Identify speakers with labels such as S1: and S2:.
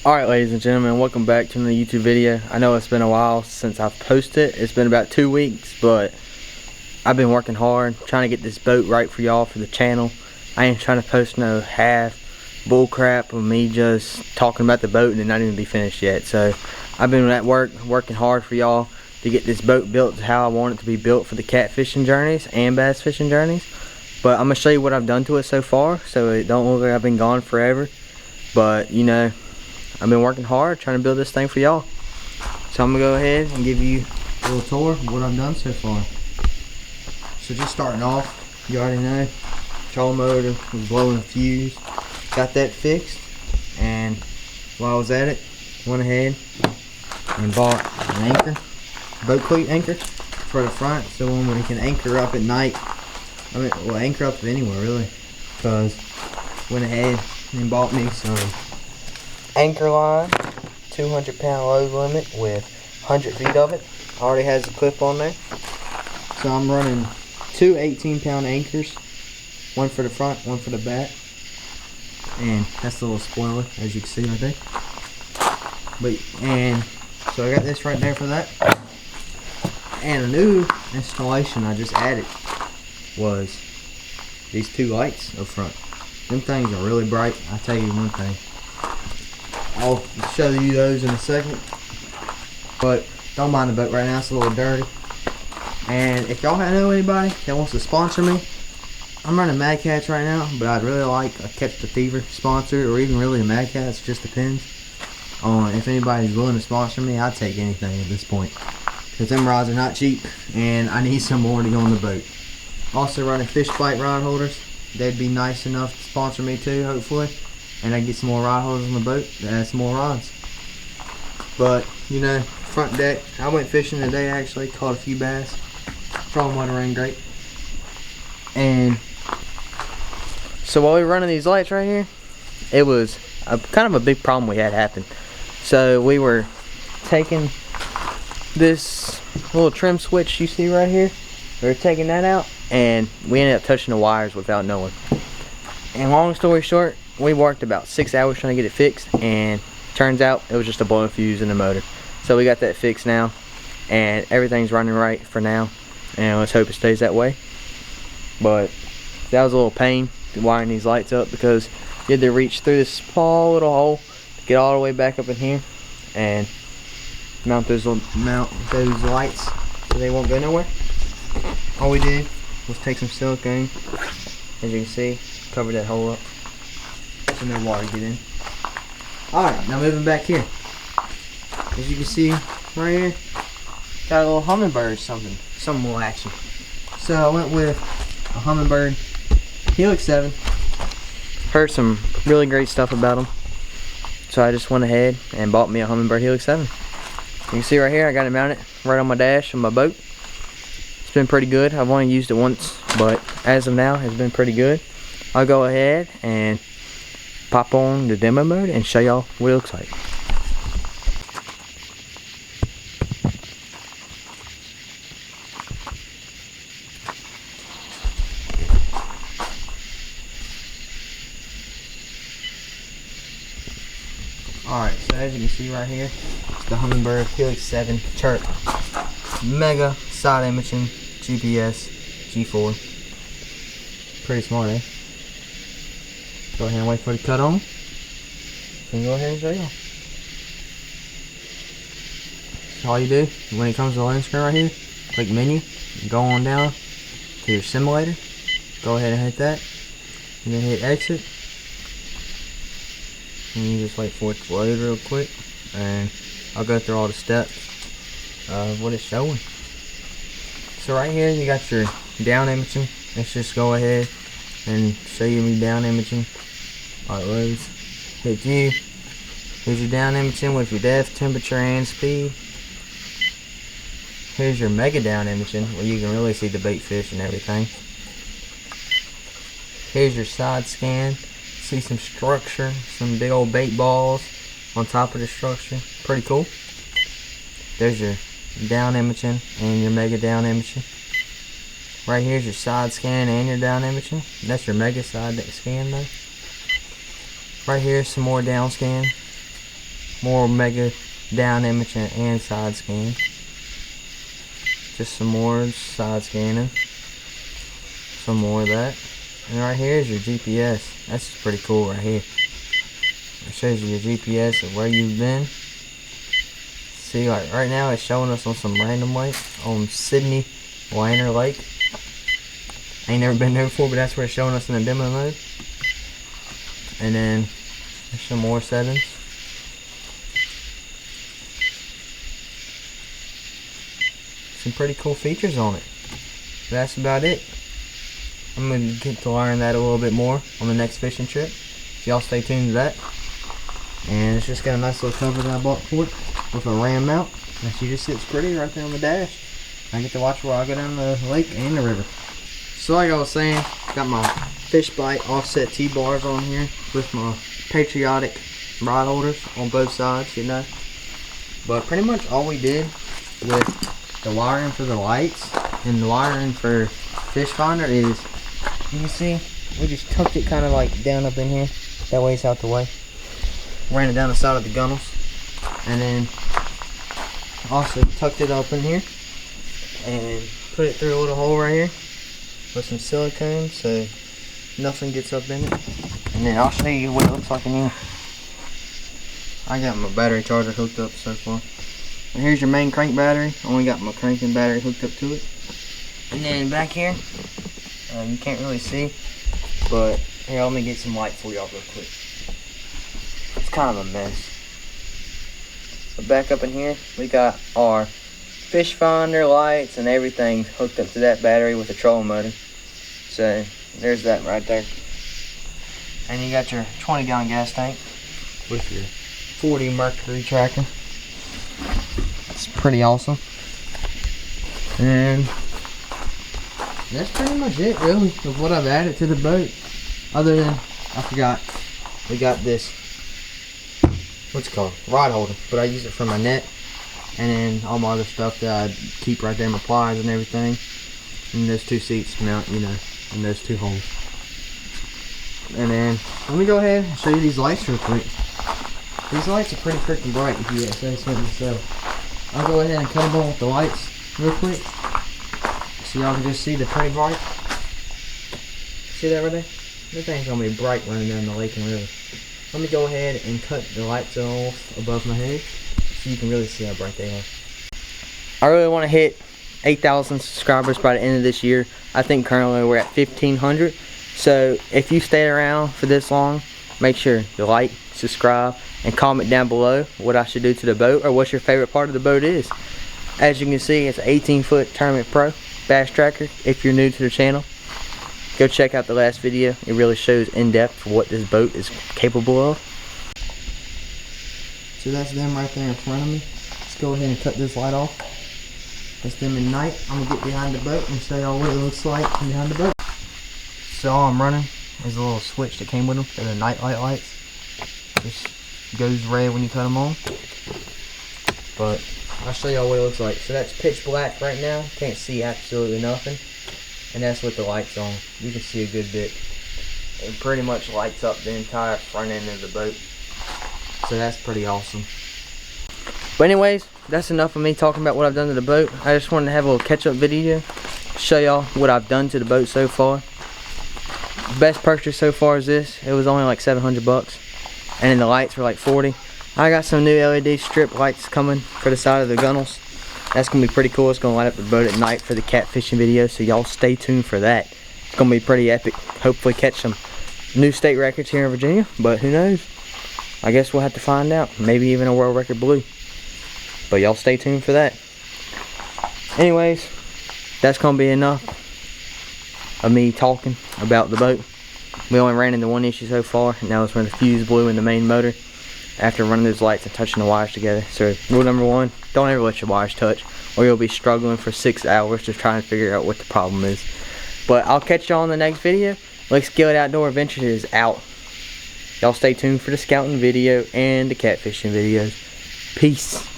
S1: Alright, ladies and gentlemen, welcome back to another YouTube video. I know it's been a while since I've posted. It's been about 2 weeks, but I've been working hard trying to get this boat right for y'all for the channel. I ain't trying to post no half bull crap of me just talking about the boat and it not even be finished yet. So I've been at work working hard for y'all to get this boat built to how I want it to be built for the cat fishing journeys and bass fishing journeys. But I'm gonna show you what I've done to it so far, so it don't look like I've been gone forever. But you know, I've been working hard trying to build this thing for y'all. So I'm gonna go ahead and give you a little tour of what I've done so far. So just starting off, you already know, trolling motor was blowing a fuse. Got that fixed, and while I was at it, went ahead and bought an anchor, boat cleat anchor for the front, so when we can anchor up at night, well, anchor up anywhere really, because went ahead and bought me some anchor line, 200-pound load limit with 100 feet of it. Already has a clip on there. So I'm running two 18-pound anchors, one for the front, one for the back. And that's the little spoiler, as you can see right there. And so I got this right there for that. And a new installation I just added was these two lights up front. Them things are really bright. I'll tell you one thing. I'll show you those in a second, but don't mind the boat right now, it's a little dirty. And if y'all know anybody that wants to sponsor me, I'm running Mad Cats right now, but I'd really like a Catch the Thiever sponsor, or even really a Mad Cats, just depends on if anybody's willing to sponsor me. I'd take anything at this point, because them rods are not cheap, and I need some more to go on the boat. Also running fish bite rod holders. They'd be nice enough to sponsor me too, hopefully. And I get some more rod holders on the boat to add some more rods. But, you know, front deck, I went fishing today actually, caught a few bass. Trolling motor ran great. And so while we were running these lights right here, it was kind of a big problem we had happen. So we were taking this little trim switch you see right here, we were taking that out, and we ended up touching the wires without knowing. And long story short, we worked about 6 hours trying to get it fixed, and turns out it was just a blown fuse in the motor. So we got that fixed now, and everything's running right for now, and let's hope it stays that way. But that was a little pain wiring these lights up, because you had to reach through this small little hole to get all the way back up in here and mount those lights so they won't go nowhere. All we did was take some silicone, as you can see, cover that hole up so no water get in. Alright, now moving back here. As you can see right here, got a little Hummingbird or some little action. So I went with a Hummingbird Helix 7. Heard some really great stuff about them, so I just went ahead and bought me a Hummingbird Helix 7. You can see right here, I got it mounted right on my dash of my boat. It's been pretty good. I've only used it once, but as of now, it's been pretty good. I'll go ahead and pop on the demo mode and show y'all what it looks like. Alright, so as you can see right here, it's the Hummingbird Helix 7 Chirp Mega Side Imaging GPS G4. Pretty smart, eh? Go ahead and wait for it to cut on. And go ahead and show y'all. So all you do, when it comes to the lens screen right here, click menu, go on down to your simulator. Go ahead and hit that. And then hit exit. And you just wait for it to load real quick. And I'll go through all the steps of what it's showing. So right here you got your down imaging. Let's just go ahead and show you me down imaging. Alright, loads. Hit view. Here's your down imaging with your depth, temperature, and speed. Here's your mega down imaging where you can really see the bait fish and everything. Here's your side scan. See some structure, some big old bait balls on top of the structure. Pretty cool. There's your down imaging and your mega down imaging. Right here's your side scan and your down imaging. That's your mega side scan though. Right here, some more down scan. more mega down imaging and side scan. Just some more side scanning. Some more of that. And right here is your GPS. That's pretty cool right here. It shows you your GPS of where you've been. See, like right now it's showing us on some random lake on Sydney Liner Lake. Ain't never been there before, but that's where it's showing us in the demo mode. And then there's some more settings. Some pretty cool features on it. But that's about it. I'm going to get to learn that a little bit more on the next fishing trip. So y'all stay tuned to that. And it's just got a nice little cover that I bought for it with a ram mount. And she just sits pretty right there on the dash. I get to watch where I go down the lake and the river. So like I was saying, got my fish bite offset T-bars on here with my patriotic rod holders on both sides, you know. But pretty much all we did with the wiring for the lights and the wiring for fish finder is, you can see, we just tucked it kind of like down up in here. That way it's out the way. Ran it down the side of the gunnels. And then also tucked it up in here and put it through a little hole right here with some silicone so nothing gets up in it. And then I'll show you what it looks like in here. I got my battery charger hooked up so far. And here's your main crank battery. Only got my cranking battery hooked up to it. And then back here, you can't really see, but here, let me get some light for y'all real quick. It's kind of a mess. But back up in here, we got our fish finder, lights, and everything hooked up to that battery with a trolling motor. So there's that right there. And you got your 20-gallon gas tank with your 40 mercury tracker. It's pretty awesome. And that's pretty much it really of what I've added to the boat. Other than, I forgot, we got this, what's it called, rod holder, but I use it for my net. And then all my other stuff that I keep right there, my pliers and everything. And those two seats mount, you know, in those two holes. And then, let me go ahead and show you these lights real quick. These lights are pretty freaking bright if you say so myself. I'll go ahead and cut them on with the lights real quick. So y'all can just see the pretty bright. See that right there? That thing's gonna be bright running down the lake and river. Let me go ahead and cut the lights off above my head so you can really see how bright they are. I really want to hit 8,000 subscribers by the end of this year. I think currently we're at 1,500. So if you stayed around for this long, make sure you like, subscribe, and comment down below what I should do to the boat or what your favorite part of the boat is. As you can see, it's an 18-foot Tournament Pro bass tracker. If you're new to the channel, go check out the last video. It really shows in depth what this boat is capable of. So that's them right there in front of me. Let's go ahead and cut this light off. That's them at night. I'm gonna get behind the boat and show y'all what it looks like from behind the boat. So all I'm running is a little switch that came with them. They're the night lights. Just goes red when you cut them on. But I'll show y'all what it looks like. So that's pitch black right now. Can't see absolutely nothing. And that's with the lights on. You can see a good bit. It pretty much lights up the entire front end of the boat. So that's pretty awesome. But anyways, that's enough of me talking about what I've done to the boat. I just wanted to have a little catch-up video. Show y'all what I've done to the boat so far. Best purchase so far is this. It was only like 700 bucks. And then the lights were like 40. I got some new LED strip lights coming for the side of the gunnels. That's going to be pretty cool. It's going to light up the boat at night for the catfishing video. So y'all stay tuned for that. It's going to be pretty epic. Hopefully catch some new state records here in Virginia. But who knows? I guess we'll have to find out. Maybe even a world record blue. But y'all stay tuned for that. Anyways, that's going to be enough of me talking about the boat. We only ran into one issue so far, and that was when the fuse blew in the main motor after running those lights and touching the wires together. So rule number one, don't ever let your wires touch, or you'll be struggling for 6 hours just trying to figure out what the problem is. But I'll catch y'all in the next video. Let's Get Outdoor Adventures is out. Y'all stay tuned for the scouting video and the catfishing videos. Peace.